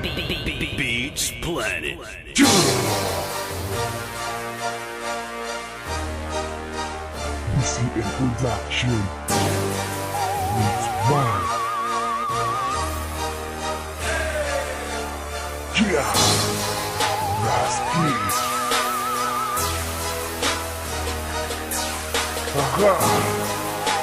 Beats Planet. BCN Production meets mine. Yeah, Rasky. Aha.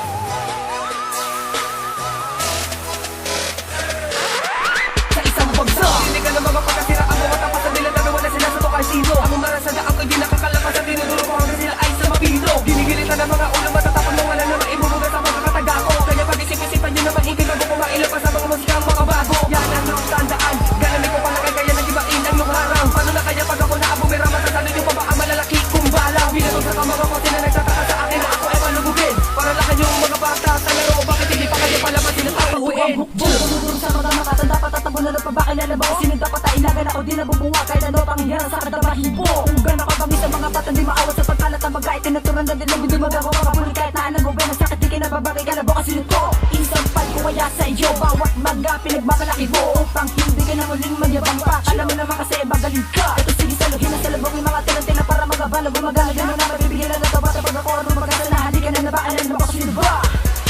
Sa isang bagsak Dinigan ng mga pagkasiraan mo matapasan nila na wala sila sa tokay sino Ang marasada ako di nakakalapasan dinuduro ko hanggang sila ay sa mapino Ginigilitan ng mga ulo matatapon mo wala naman ibubuga sa mga kataga ko Kaya pag-isip-isipan nyo naman ikay bago kumailo pa sa mga musikang mga bago Yan ang nung tandaan Galamig ko pala kaya nagibain ang nung harang Paano na kaya pag ako na abumira matatalo yung pa ba ang malalaki kong balang Binatong sa kamara ko sila nagtataka sa akin na ako ay palubugin Para lang kayong mga bata sa laro bakit hindi pa kayo palaman sila tapaguin Duduro sa mga makatanda patatabo na pa ba kilala ba Sino dapat ailagan ako di nabubunga kahit ano panghihiran sa kadabahibo Ugan ako kami sa mga bata di maawat sa pagkalat ang bagay Tinuturan na din lang hindi magawa makapuli kahit na anong gawin Ang sakit di kinababagay kalabo kasi nito Isang pad ko kaya sa iyo bawat mga pinagmamalaki mo Upang hindi ka na muling mayabang pa Alam mo naman kasi magaling ka Ito sige saluhin na salubong yung mga tinantila para magabalo Gumagala gano'n na mabibigyan na tabat Kapag ako ano magkasalahan di ka na nabaalan na baka sino ba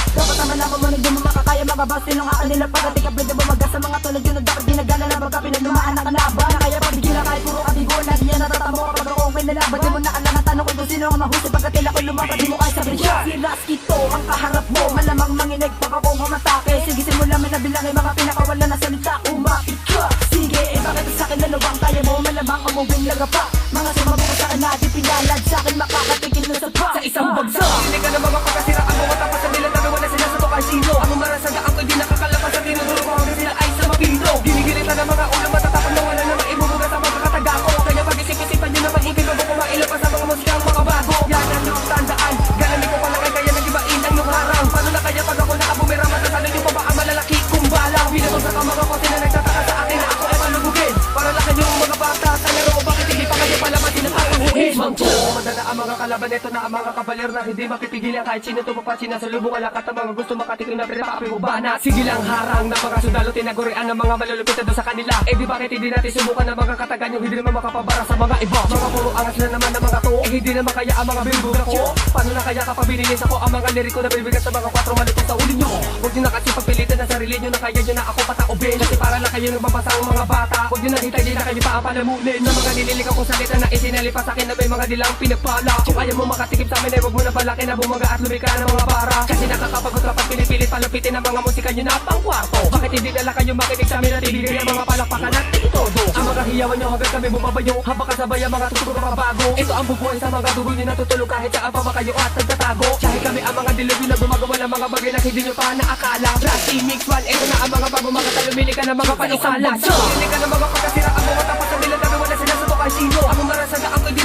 dapat naman ako manig di mo makakaya mababas Sinungaan nila pagdating ka pwede bumaga sa mga tulad yun na dapat ginagana na baga pinaglumaan ng kalaban Na kaya pabigila kahit puro kabigo na di yan natatamo kapag ako may nalaban Di mo na alam ang tanong kung sino ang mahusay pagkatil ako'y lumapad di mo ay sabi siya Si Rasky to ang kaharap mo malamang manginig pag ako mamatake Sige simula may nabilang ay mga pinakawala na salita Umapit ka Sige bakit sa akin dalawang kaya mo malamang umubing laga pa Mga sumabok sa akin na di pinalad sa akin makakatikil na sa pa Sa isang bagsak Dinigan ng mga pagkasiraan mo matapasan nila na wala sila sa tokay sino Ang marasada ako di nakakalapas sa dinuduro ko hanggang sila ay sa mapino Ginigilitan ng mga ulo matatapon na wala naman ibubuga sa mga kataga ko Kaya pag-isip-isipan nyo naman ikay bago kumailo pa sa mga musikang mga bago Yan ang nung tandaan Galamig ko pala kaya nagibain ang nung harang Paano na kaya pag ako na abumira matatalo yung pa ba ang malalaki kong balang Binatong sa kamara ko sila nagtataka sa akin na ako ay palubugin Para lang kayong mga bata sa laro bakit hindi pa kayo palaman tinatakuhin Mangko madala ang mga kalaban ito na ang mga kabaler na hindi mapipigilan kahit sino tumapat sinasalubong alakat ang mga gusto makatikim na pinapapibubana Sige lang harang na mga sundalo tinagurian ng mga malulupit na doon sa kanila Eh di bakit hindi natin subukan ng mga katagan yung hindi naman makapabara sa mga iba Mga puro angas na naman ng mga to Eh hindi naman kaya ang mga bilbuga ko Paano na kaya kapag binilis ako ang mga liriko na bibigat sa mga 4 malutong sa uli nyo Huwag nyo na kasi pagpilitan na sarili nyo na kaya nyo na ako pataubin Kasi para lang kayo nagbabasa ang mga bata Huwag nyo na hintay di na kayo pa ang palamunin Na mga nililigaw kong salita na isinalipas sa akin na may mga dilang pinagpala Kung ayaw mo makatikip sa amin ay huwag mo na balaki na bumaga at lumika ng mga bara Kasi nakakapagod kapag pinipilit palupitin ang mga musika nyo na pang kwarto Bakit hindi nala kayo makinig sa amin at ibigay ang mga palakpakan at todo Ang mga hiyawan nyo hanggang kami bumabayo Habang kasabay ang mga tutulog na bago Ito ang bubuhay sa mga dugo nyo natutulog kahit saan pa ba kayo at nagtatago Kahit kami ang mga dilubi na gumagawa ng mga bagay na hindi nyo pa naakala Rasky Mix 1, ito na ang mga bago mga talumili ka ng mga panukala Hindi ka ng mga pagkasiraan mo matapas sa nila na wala sila sa tokay sino Ang marasada ako di